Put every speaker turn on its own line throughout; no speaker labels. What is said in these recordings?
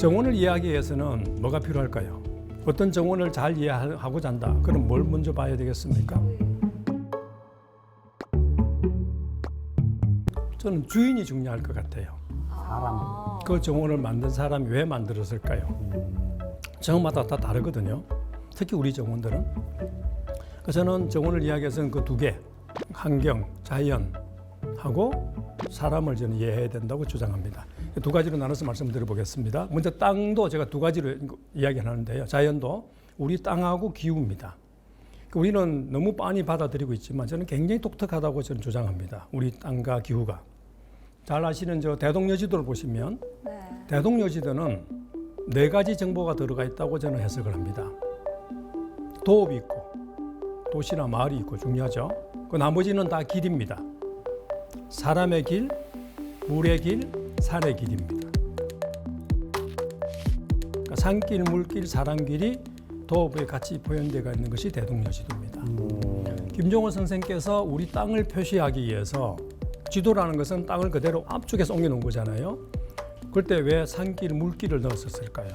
정원을 이해하기 위해서는 뭐가 필요할까요? 어떤 정원을 잘 이해하고자 한다. 그럼 뭘 먼저 봐야 되겠습니까? 저는 주인이 중요할 것 같아요.
사람.
그 정원을 만든 사람이 왜 만들었을까요? 정원마다 다 다르거든요. 특히 우리 정원들은. 그래서 저는 정원을 이야기해서는 그 두 개, 환경, 자연하고 사람을 저는 이해해야 된다고 주장합니다. 두 가지로 나눠서 말씀드려보겠습니다. 먼저 땅도 제가 두 가지로 이야기하는데요. 자연도 우리 땅하고 기후입니다. 우리는 너무 빤히 받아들이고 있지만 저는 굉장히 독특하다고 저는 주장합니다. 우리 땅과 기후가. 잘 아시는 저 대동여지도를 보시면 대동여지도는 네 가지 정보가 들어가 있다고 저는 해석을 합니다. 도읍이 있고 도시나 마을이 있고 중요하죠. 그 나머지는 다 길입니다. 사람의 길, 물의 길, 산의 길입니다. 그러니까 산길, 물길, 사람길이 도읍에 같이 포현되어 있는 것이 대동여지도입니다. 김종호 선생께서 우리 땅을 표시하기 위해서 지도라는 것은 땅을 그대로 앞쪽에서 옮겨놓은 거잖아요. 그때 왜 산길, 물길을 넣었을까요?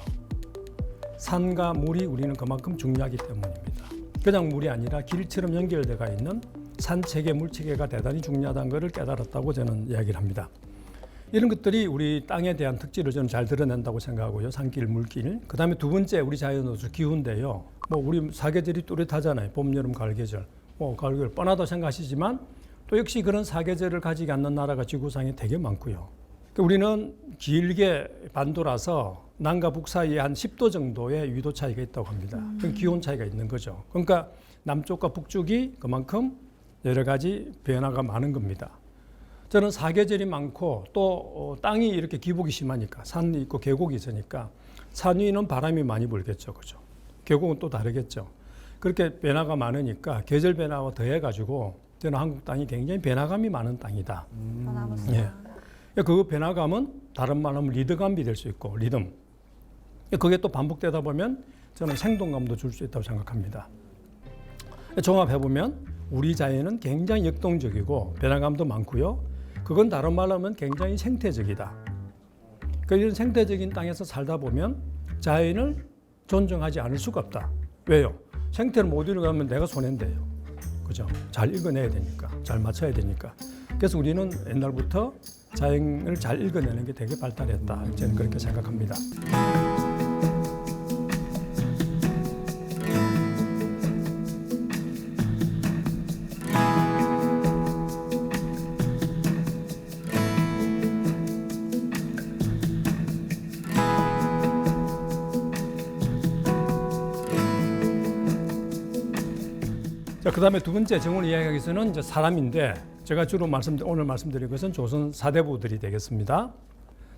산과 물이 우리는 그만큼 중요하기 때문입니다. 그냥 물이 아니라 길처럼 연결되어 있는 산체계, 물체계가 대단히 중요하다는 것을 깨달았다고 저는 이야기를 합니다. 이런 것들이 우리 땅에 대한 특질을 저는 잘 드러낸다고 생각하고요. 산길, 물길. 그 다음에 두 번째 우리 자연으로서 기후인데요. 우리 사계절이 뚜렷하잖아요. 봄, 여름, 가을, 계절. 가을, 계절 뻔하다고 생각하시지만 또 역시 그런 사계절을 가지지 않는 나라가 지구상에 되게 많고요. 우리는 길게 반도라서 남과 북 사이에 한 10도 정도의 위도 차이가 있다고 합니다. 그럼 기온 차이가 있는 거죠. 그러니까 남쪽과 북쪽이 그만큼 여러 가지 변화가 많은 겁니다. 저는 사계절이 많고 또 땅이 이렇게 기복이 심하니까 산이 있고 계곡이 있으니까 산 위는 바람이 많이 불겠죠. 그죠? 계곡은 또 다르겠죠. 그렇게 변화가 많으니까 계절 변화와 더해가지고 저는 한국 땅이 굉장히 변화감이 많은 땅이다. 예. 그 변화감은 다른 말로 하면 리드감이 될 수 있고 리듬. 그게 또 반복되다 보면 저는 생동감도 줄 수 있다고 생각합니다. 종합해보면 우리 자연은 굉장히 역동적이고 변화감도 많고요. 그건 다른 말로 하면 굉장히 생태적이다. 이런 생태적인 땅에서 살다 보면 자연을 존중하지 않을 수가 없다. 왜요? 생태를 못 읽으면 내가 손해인데요. 그죠? 잘 읽어내야 되니까, 잘 맞춰야 되니까. 그래서 우리는 옛날부터 자연을 잘 읽어내는 게 되게 발달했다. 저는 그렇게 생각합니다. 그 다음에 두 번째 정원을 이야기하기 위해서는 이제 사람인데 제가 주로 오늘 말씀드릴 것은 조선 사대부들이 되겠습니다.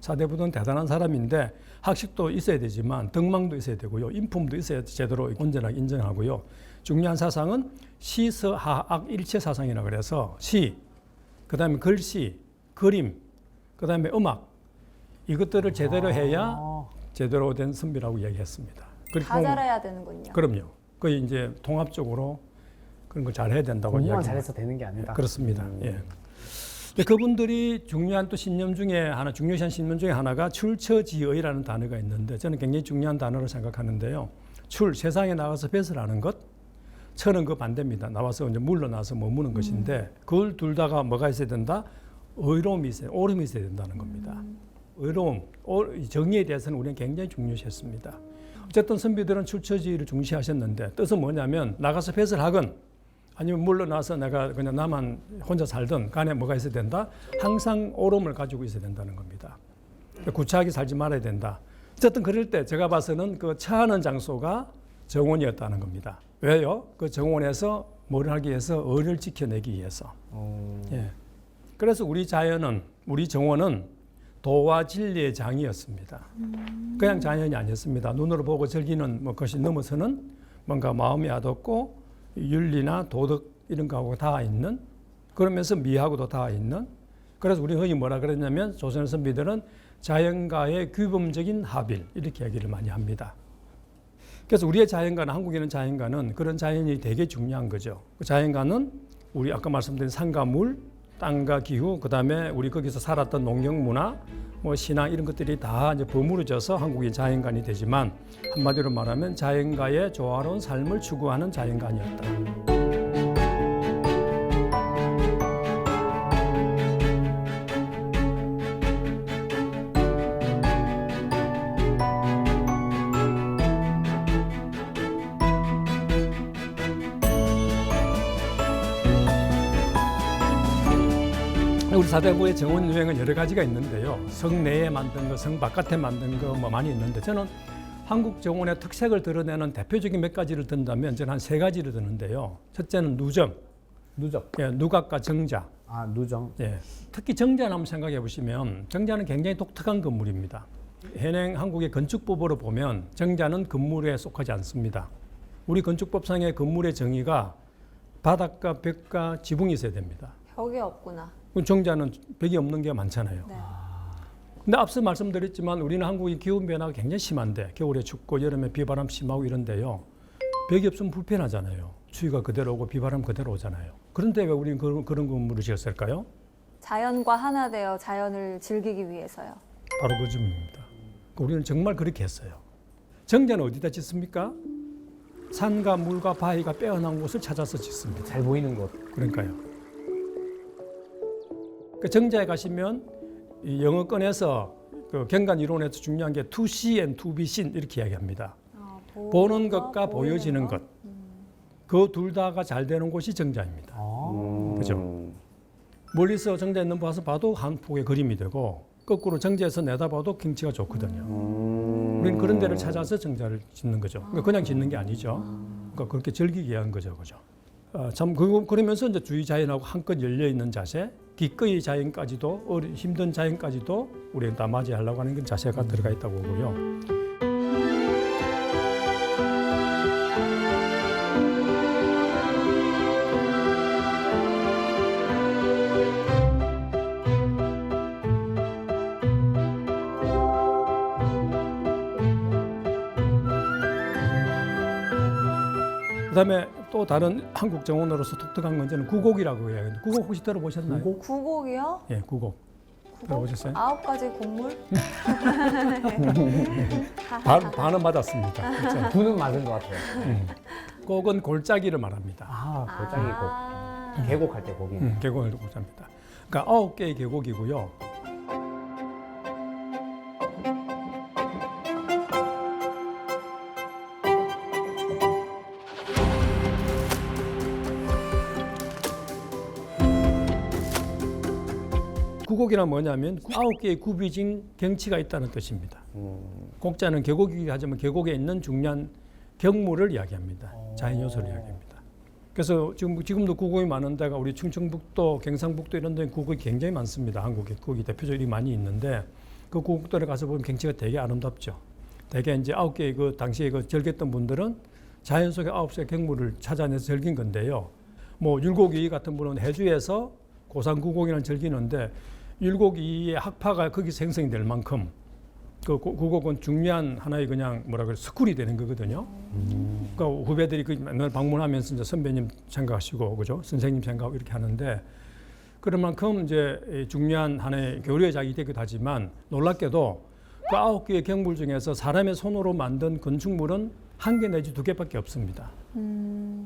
사대부는 대단한 사람인데 학식도 있어야 되지만 덕망도 있어야 되고요. 인품도 있어야 제대로 온전하게 인정하고요. 중요한 사상은 시서하악 일체 사상이라고 그래서 시, 그 다음에 글씨, 그림, 그 다음에 음악 이것들을 제대로 해야 제대로 된 선비라고 이야기했습니다.
다 잘해야 되는군요.
그럼요. 거의 이제 통합적으로 그런 걸 잘 해야 된다고
공부만
이야기합니다.
잘해서 되는 게 아니다.
그렇습니다. 예. 그분들이 중요한 또 신념 중에 하나, 중요한 신념 중에 하나가 출처지의라는 단어가 있는데 저는 굉장히 중요한 단어로 생각하는데요. 출, 세상에 나가서 뱃을 하는 것, 처는 그 반대입니다. 나와서 이제 물러나서 머무는 것인데 그걸 둘 다가 뭐가 있어야 된다? 의로움이 있어야, 옳음이 있어야 된다는 겁니다. 의로움, 정의에 대해서는 우리는 굉장히 중요시했습니다. 어쨌든 선비들은 출처지의를 중시하셨는데 뜻은 뭐냐면 나가서 뱃을 하건 아니면 물러나서 내가 그냥 나만 혼자 살든 간에 뭐가 있어야 된다? 항상 옳음을 가지고 있어야 된다는 겁니다. 구차하게 살지 말아야 된다. 어쨌든 그럴 때 제가 봐서는 그 처하는 장소가 정원이었다는 겁니다. 왜요? 그 정원에서 뭘 하기 위해서 의를 지켜내기 위해서. 예. 그래서 우리 자연은, 우리 정원은 도와 진리의 장이었습니다. 그냥 자연이 아니었습니다. 눈으로 보고 즐기는 것이 넘어서는 뭔가 마음이 아뒀고 윤리나 도덕 이런 거하고 다 있는 그러면서 미하고도 다 있는 그래서 우리 흔히 뭐라 그랬냐면 조선 선비들은 자연과의 규범적인 합일 이렇게 얘기를 많이 합니다. 그래서 우리의 자연과는 한국에는 자연과는 그런 자연이 되게 중요한 거죠. 그 자연과는 우리 아까 말씀드린 산과 물, 땅과 기후, 그다음에 우리 거기서 살았던 농경 문화, 뭐 신앙 이런 것들이 다 이제 버무려져서 한국이 자연관이 되지만 한마디로 말하면 자연가의 조화로운 삶을 추구하는 자연관이었다. 우리 사대부의 정원 유행은 여러 가지가 있는데요. 성 내에 만든 거, 성 바깥에 만든 거 뭐 많이 있는데 저는 한국 정원의 특색을 드러내는 대표적인 몇 가지를 든다면 저는 한 세 가지를 드는데요. 첫째는 누정,
누적.
예, 누각과 정자.
아, 누정.
예, 특히 정자는 한번 생각해 보시면 정자는 굉장히 독특한 건물입니다. 현행 한국의 건축법으로 보면 정자는 건물에 속하지 않습니다. 우리 건축법상의 건물의 정의가 바닥과 벽과 지붕이 있어야 됩니다.
벽이 없구나.
정자는 벽이 없는 게 많잖아요.
네.
근데 앞서 말씀드렸지만 우리는 한국이 기온 변화가 굉장히 심한데 겨울에 춥고 여름에 비바람 심하고 이런데요. 벽이 없으면 불편하잖아요. 추위가 그대로 오고 비바람 그대로 오잖아요. 그런데 왜 우리는 그런 건물을 지었을까요?
자연과 하나 되어 자연을 즐기기 위해서요.
바로 그 점입니다. 우리는 정말 그렇게 했어요. 정자는 어디다 짓습니까? 산과 물과 바위가 빼어난 곳을 찾아서 짓습니다.
잘 보이는 곳.
그러니까요. 그 정자에 가시면 이 영어권에서 그 경관 이론에서 중요한 게 to see and to be seen 이렇게 이야기합니다. 보는 것과 보여지는 것. 그 둘 다가 잘 되는 곳이 정자입니다. 그죠? 멀리서 정자 있는 곳에서 봐도 한 폭의 그림이 되고 거꾸로 정자에서 내다봐도 경치가 좋거든요. 우리는 그런 데를 찾아서 정자를 짓는 거죠. 그러니까 그냥 짓는 게 아니죠. 그러니까 그렇게 즐기게 한 거죠, 그죠? 참 그러면서 이제 주위 자연하고 한껏 열려 있는 자세, 기꺼이 자연까지도 힘든 자연까지도 우리는 다 맞이하려고 하는 그 자세가 들어가 있다고 보고요. 그다음에 또 다른 한국 정원으로서 독특한 건 저는 구곡이라고 해요. 구곡 혹시 들어보셨나요?
구곡이요?
예, 구곡. 들어보셨어요?
9가지 곡물?
반은 맞았습니다. 그렇죠?
두는 맞은 것 같아요.
곡은 골짜기를 말합니다.
아, 골짜기 곡. 계곡할 때 곡이.
계곡을 골짜기입니다. 그러니까 9개의 계곡이고요. 구곡이란 뭐냐면 9개의 굽이진 경치가 있다는 뜻입니다. 곡자는 계곡이긴 하지만 계곡에 있는 중요한 경물을 이야기합니다. 자연 요소를 이야기합니다. 그래서 지금도 구곡이 많은 데가 우리 충청북도, 경상북도 이런 데는 구곡이 굉장히 많습니다. 한국에 구곡이 대표적으로 많이 있는데 그 구곡들에 가서 보면 경치가 되게 아름답죠. 되게 이제 9개의 그 당시에 그 즐겼던 분들은 자연 속의 9개의 경물을 찾아내서 즐긴 건데요. 뭐 율곡이 같은 분은 해주에서 고산구곡이라는 즐기는데 율곡이의 학파가 거기서 생성이 될 만큼 그 구곡은 중요한 하나의 그냥 뭐라 그래 스쿨이 되는 거거든요. 그러니까 후배들이 그 맨날 방문하면서 이제 선배님 생각하시고 그죠 선생님 생각하고 이렇게 하는데 그런 만큼 이제 중요한 하나의 교류의 장이 되기도 하지만 놀랍게도 그 9개의 경물 중에서 사람의 손으로 만든 건축물은 1개 내지 2개밖에 없습니다.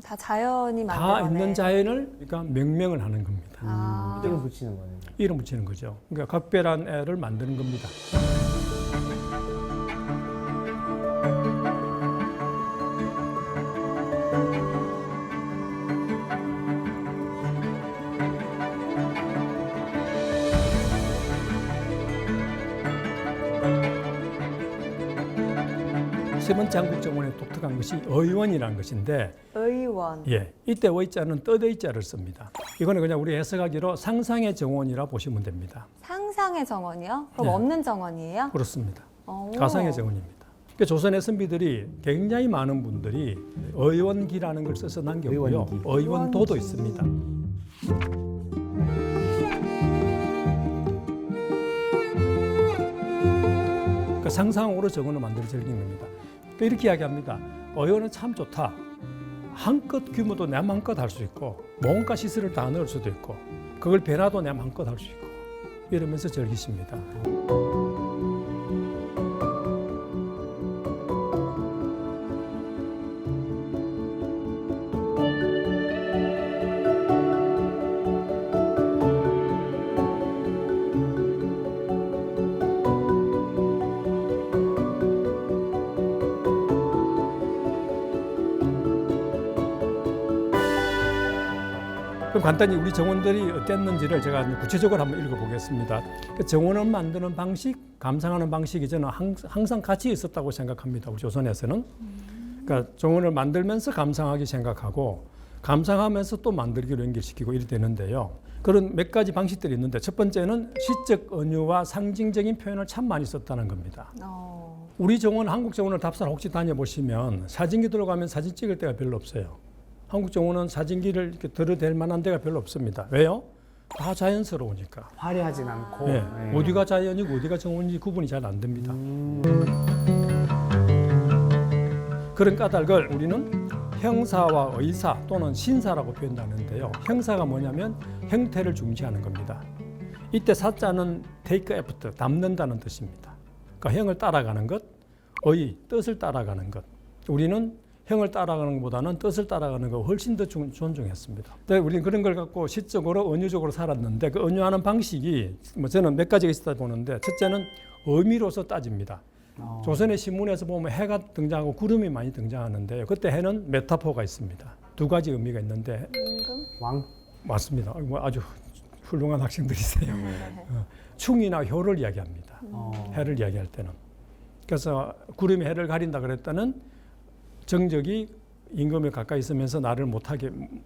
다 자연이 만든
다
거네.
있는 자연을 그러니까 명명을 하는 겁니다.
이름 붙이는 거네요.
이름 붙이는 거죠. 그러니까 각별한 애를 만드는 겁니다. 세 번째 한국 정원의 독특한 것이 의원이라는 것인데
의원.
예, 이때 의자는 떠의자를 씁니다. 이거는 그냥 우리 해석하기로 상상의 정원이라 보시면 됩니다.
상상의 정원이요? 그럼
네.
없는 정원이에요?
그렇습니다.
오.
가상의 정원입니다. 그러니까 조선의 선비들이 굉장히 많은 분들이 의원기라는 걸 써서 남겼고요.
의원기.
의원도도 있습니다. 그러니까 상상으로 정원을 만들어 즐기는 겁니다. 그러니까 이렇게 이야기합니다. 의원은 참 좋다. 한껏 규모도 내 마음껏 할 수 있고 뭔가 시설을 다 넣을 수도 있고 그걸 배나도 내 마음껏 할 수 있고 이러면서 즐기십니다. 그럼 간단히 우리 정원들이 어땠는지를 제가 구체적으로 한번 읽어보겠습니다. 그 정원을 만드는 방식, 감상하는 방식이 저는 항상 같이 있었다고 생각합니다. 우리 조선에서는. 그러니까 정원을 만들면서 감상하기 생각하고 감상하면서 또 만들기로 연결시키고 이렇게 되는데요. 그런 몇 가지 방식들이 있는데 첫 번째는 시적 은유와 상징적인 표현을 참 많이 썼다는 겁니다. 우리 정원, 한국 정원을 답사를 혹시 다녀보시면 사진기 들어가면 사진 찍을 데가 별로 없어요. 한국 정원은 사진기를 이렇게 들어댈 만한 데가 별로 없습니다. 왜요? 다 자연스러우니까.
화려하진 않고.
네.
네.
어디가 자연이고 어디가 정원인지 구분이 잘 안 됩니다. 그런 까닭을 우리는 형사와 의사 또는 신사라고 표현하는데요. 형사가 뭐냐면 형태를 중시하는 겁니다. 이때 사자는 take after, 담는다는 뜻입니다. 그러니까 형을 따라가는 것, 뜻을 따라가는 것. 우리는 형을 따라가는 것보다는 뜻을 따라가는 거 훨씬 더 존중했습니다. 우리는 그런 걸 갖고 시적으로 은유적으로 살았는데 그 은유하는 방식이 저는 몇 가지가 있다 보는데 첫째는 의미로서 따집니다. 조선의 신문에서 보면 해가 등장하고 구름이 많이 등장하는데 그때 해는 메타포가 있습니다. 두 가지 의미가 있는데
왕?
맞습니다. 아주 훌륭한 학생들이세요. 충이나 효를 이야기합니다. 해를 이야기할 때는. 그래서 구름이 해를 가린다 그랬다는 정적이 임금에 가까이 있으면서 나를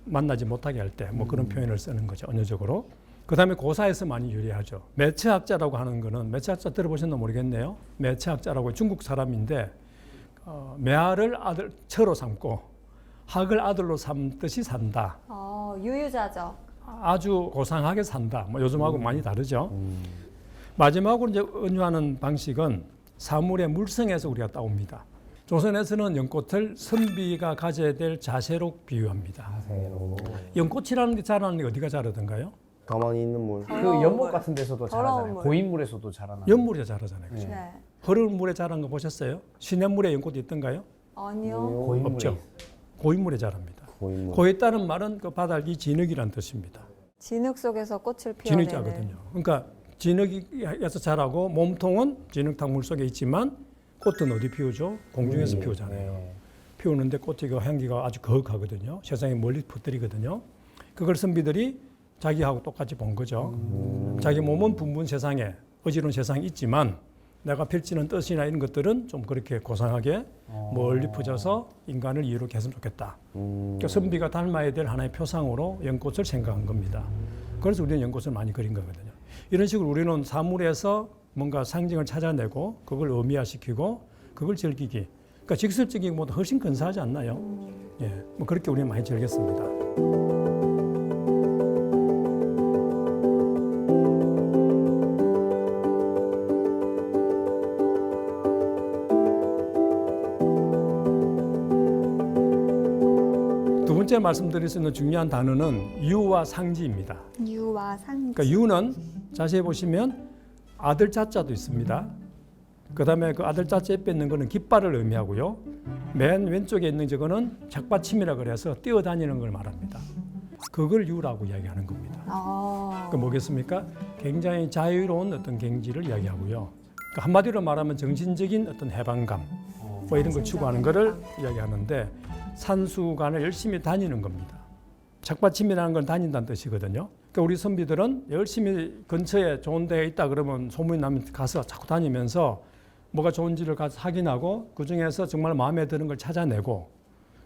만나지 못하게 할 때 뭐 그런 표현을 쓰는 거죠. 언어적으로. 그다음에 고사에서 많이 유래하죠. 매체학자라고 하는 거는 매체학자 들어보셨나 모르겠네요. 매체학자라고 중국 사람인데 매아를 처로 삼고 학을 아들로 삼듯이 산다.
유유자적.
아주 고상하게 산다. 뭐 요즘하고 많이 다르죠. 마지막으로 이제 은유하는 방식은 사물의 물성에서 우리가 따옵니다. 조선에서는 연꽃을 선비가 가져야 될 자세로 비유합니다. 연꽃이라는 게 자라는 게 어디가 자라던가요?
가만히 있는 물.
그 연못 같은 데서도 자라잖아요.
물.
고인물에서도 자라나요.
연물에 자라잖아요. 그죠?
네.
흐르는 물에 자란 거 보셨어요? 시냇물에 연꽃이 있던가요?
아니요.
고인물에
없죠. 고인물에 자랍니다.
고인물.
고있다는 말은 그 바닥이 진흙이라는 뜻입니다.
진흙 속에서 꽃을
진흙이
피워내는.
자거든요. 그러니까 진흙에서 자라고 몸통은 진흙탕 물 속에 있지만 꽃은 어디 피우죠? 공중에서 피우잖아요. 피우는데 꽃이 향기가 아주 거룩하거든요. 세상에 멀리 퍼뜨리거든요. 그걸 선비들이 자기하고 똑같이 본 거죠. 자기 몸은 분분 세상에, 어지러운 세상이 있지만 내가 펼치는 뜻이나 이런 것들은 좀 그렇게 고상하게 멀리 퍼져서 인간을 이해롭게 했으면 좋겠다. 그러니까 선비가 닮아야 될 하나의 표상으로 연꽃을 생각한 겁니다. 그래서 우리는 연꽃을 많이 그린 거거든요. 이런 식으로 우리는 사물에서 뭔가 상징을 찾아내고 그걸 의미화시키고 그걸 즐기기. 그러니까 직설적인 것보다 훨씬 근사하지 않나요? 예, 뭐 그렇게 우리는 많이 즐겼습니다. 두 번째 말씀드릴 수 있는 중요한 단어는 유와 상지입니다.
유와 상지.
그러니까 유는 자세히 보시면 아들 자자도 있습니다. 그다음에 그 아들 자자 옆에 있는 거는 깃발을 의미하고요. 맨 왼쪽에 있는 저거는 착받침이라 그래서 뛰어다니는 걸 말합니다. 그걸 유라고 이야기하는 겁니다. 그 뭐겠습니까? 굉장히 자유로운 어떤 경지를 이야기하고요. 그러니까 한마디로 말하면 정신적인 어떤 해방감 뭐 이런 걸 추구하는 거를 이야기하는데 산수관을 열심히 다니는 겁니다. 착받침이라는 건 다닌다는 뜻이거든요. 그러니까 우리 선비들은 열심히 근처에 좋은 데에 있다 그러면 소문이 나면 가서 자꾸 다니면서 뭐가 좋은지를 가서 확인하고 그중에서 정말 마음에 드는 걸 찾아내고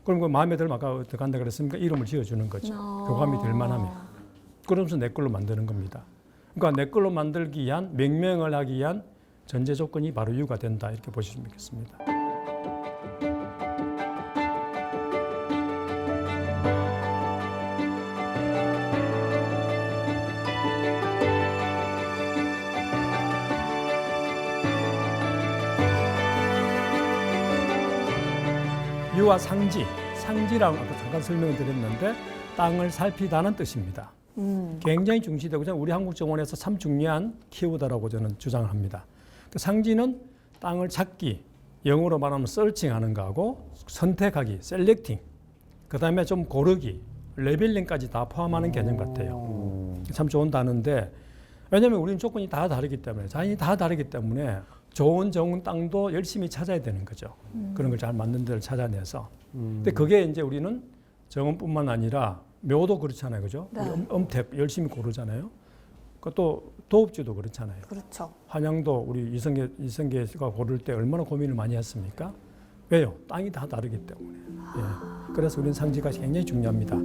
그럼 그 마음에 들면 아까 어떻게 한다 그랬습니까? 이름을 지어주는 거죠. 교감이 될 만하면. 그러면서 내 걸로 만드는 겁니다. 그러니까 내 걸로 만들기 위한 명명을 하기 위한 전제 조건이 바로 유가 된다 이렇게 보시면 좋겠습니다. 유와 상지, 상지라고 아까 잠깐 설명을 드렸는데 땅을 살피다는 뜻입니다. 굉장히 중시되고 저는 우리 한국 정원에서 참 중요한 키워드라고 저는 주장을 합니다. 그 상지는 땅을 찾기, 영어로 말하면 서칭하는 거하고 선택하기, 셀렉팅, 그 다음에 좀 고르기, 레벨링까지 다 포함하는 개념 같아요. 참 좋은 단어인데 왜냐하면 우리는 조건이 다 다르기 때문에 자연이 다 다르기 때문에 좋은 정원 땅도 열심히 찾아야 되는 거죠. 그런 걸 잘 맞는 데를 찾아내서. 근데 그게 이제 우리는 정원뿐만 아니라 묘도 그렇잖아요, 그죠?
네.
우리 엄택 열심히 고르잖아요. 또 도읍지도 그렇잖아요.
그렇죠.
한양도 우리 이성계가 고를 때 얼마나 고민을 많이 했습니까? 왜요? 땅이 다 다르기 때문에. 예. 그래서 우리는 상지가 굉장히 중요합니다.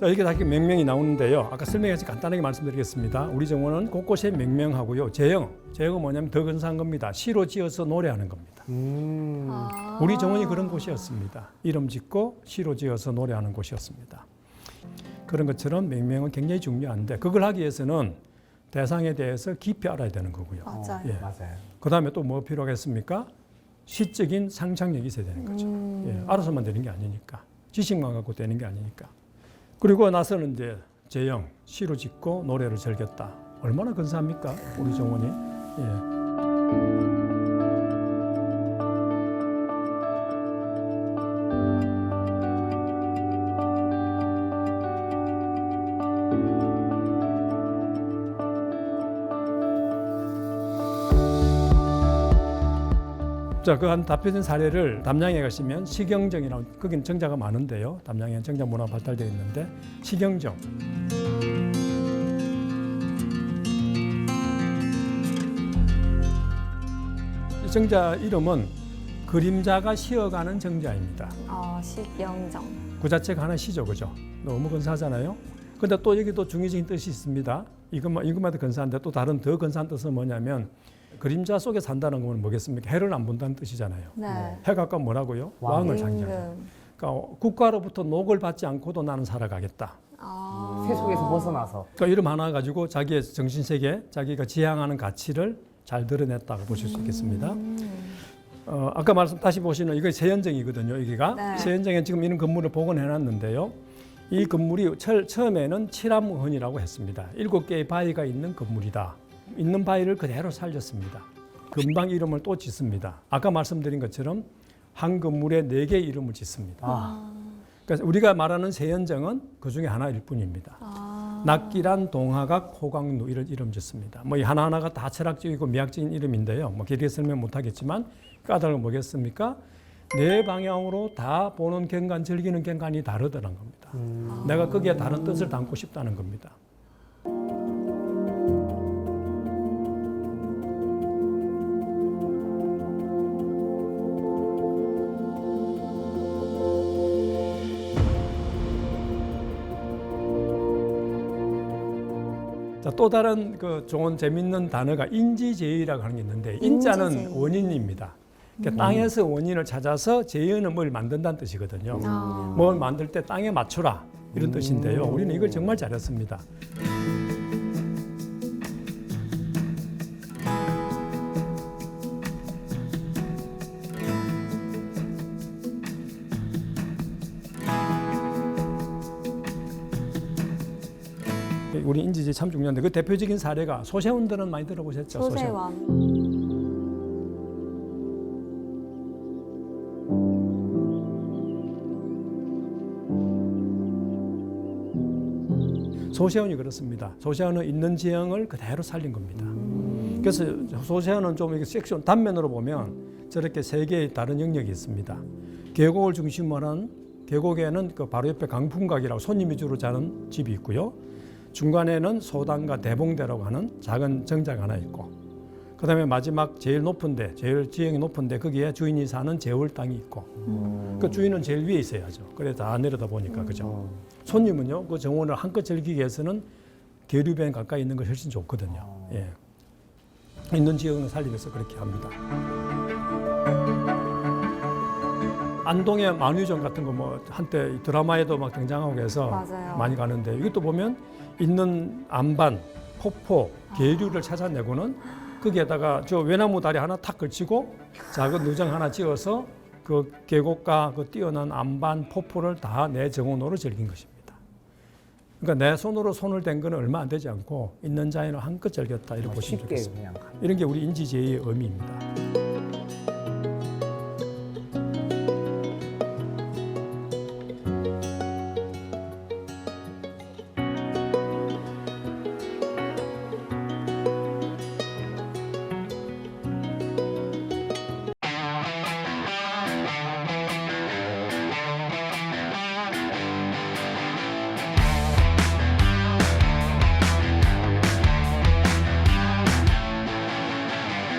자, 이렇게 다 명명이 나오는데요. 아까 설명해서 간단하게 말씀드리겠습니다. 우리 정원은 곳곳에 명명하고요. 제형은 뭐냐면 더 근사한 겁니다. 시로 지어서 노래하는 겁니다. 우리 정원이 그런 곳이었습니다. 이름 짓고 시로 지어서 노래하는 곳이었습니다. 그런 것처럼 명명은 굉장히 중요한데 그걸 하기 위해서는 대상에 대해서 깊이 알아야 되는 거고요.
맞아요.
예.
맞아요.
그다음에 또 뭐 필요하겠습니까? 시적인 상상력이 있어야 되는 거죠. 예. 알아서만 되는 게 아니니까. 지식만 갖고 되는 게 아니니까. 그리고 나서는 이제 제형, 시로 짓고 노래를 즐겼다. 얼마나 근사합니까? 우리 정원이. 예. 자, 그 한 대표적인 사례를 담양에 가시면 시경정이라고 거기는 정자가 많은데요. 담양에는 정자 문화가 발달되어 있는데 시경정. 이 정자 이름은 그림자가 쉬어가는 정자입니다.
식영정.
그 자체가 하나 시죠, 그죠? 너무 근사하잖아요. 근데 또 여기도 중의적인 뜻이 있습니다. 이것마다 근사한데 또 다른 더 근사한 뜻은 뭐냐면 그림자 속에 산다는 건 뭐겠습니까? 해를 안 본다는 뜻이잖아요.
네.
해가 아까 뭐라고요? 왕을 상징해요. 그러니까 국가로부터 녹을 받지 않고도 나는 살아가겠다.
세속에서 벗어나서.
그러니까 이름 하나 가지고 자기의 정신세계, 자기가 지향하는 가치를 잘 드러냈다고 보실 수 있겠습니다. 아까 다시 보시는 이거 세연정이거든요. 여기가
네.
세연정에 지금 이런 건물을 복원해놨는데요. 이 건물이 처음에는 칠암헌이라고 했습니다. 7개의 바위가 있는 건물이다. 있는 바위를 그대로 살렸습니다. 금방 이름을 또 짓습니다. 아까 말씀드린 것처럼 한 건물에 4개의 이름을 짓습니다. 그래서 우리가 말하는 세연정은 그 중에 하나일 뿐입니다. 낙기란, 동화각, 호강루 이런 이름 짓습니다. 뭐 이 하나하나가 다 철학적이고 미학적인 이름인데요. 뭐 길게 설명 못하겠지만 까닭은 뭐겠습니까? 네 방향으로 다 보는 경관, 즐기는 경관이 다르다는 겁니다. 내가 거기에 다른 뜻을 담고 싶다는 겁니다. 자, 또 다른 그 좋은 재밌는 단어가 인지제의라고 하는 게 있는데 인자는
인지제의.
원인입니다. 그러니까 땅에서 원인을 찾아서 제의는 뭘 만든다는 뜻이거든요. 뭘 만들 때 땅에 맞춰라 이런 뜻인데요. 우리는 이걸 정말 잘했습니다. 우리 인지제의 참 중요한데 그 대표적인 사례가 소세원들은 많이 들어보셨죠?
소세원.
소세원이 그렇습니다. 소세원은 있는 지형을 그대로 살린 겁니다. 그래서 소세원은 좀 이렇게 섹션 단면으로 보면 저렇게 3개의 다른 영역이 있습니다. 계곡을 중심으로 한 계곡에는 그 바로 옆에 강풍각이라고 손님이 주로 자는 집이 있고요. 중간에는 소당과 대봉대라고 하는 작은 정자가 하나 있고 그다음에 마지막 제일 높은데 제일 지형이 높은데 거기에 주인이 사는 제월 땅이 있고 그 주인은 제일 위에 있어야죠. 그래 다 내려다 보니까 그죠. 손님은요 그 정원을 한껏 즐기기 위해서는 계류변 가까이 있는 것이 훨씬 좋거든요. 예. 있는 지형을 살리기 위해서 그렇게 합니다. 안동의 만유정 같은 거 뭐 한때 드라마에도 막 등장하고 해서
맞아요.
많이 가는데 이것도 보면 있는 안반, 폭포, 계류를 찾아내고는 거기에다가 저 외나무 다리 하나 탁 걸치고 작은 누정 하나 지어서 그 계곡과 그 뛰어난 안반, 폭포를 다 내 정원으로 즐긴 것입니다. 그러니까 내 손으로 손을 댄 거는 얼마 안 되지 않고 있는 자연을 한껏 즐겼다 이렇게 보시면
쉽게
좋겠습니다.
그냥.
이런 게 우리 인지제의 의미입니다.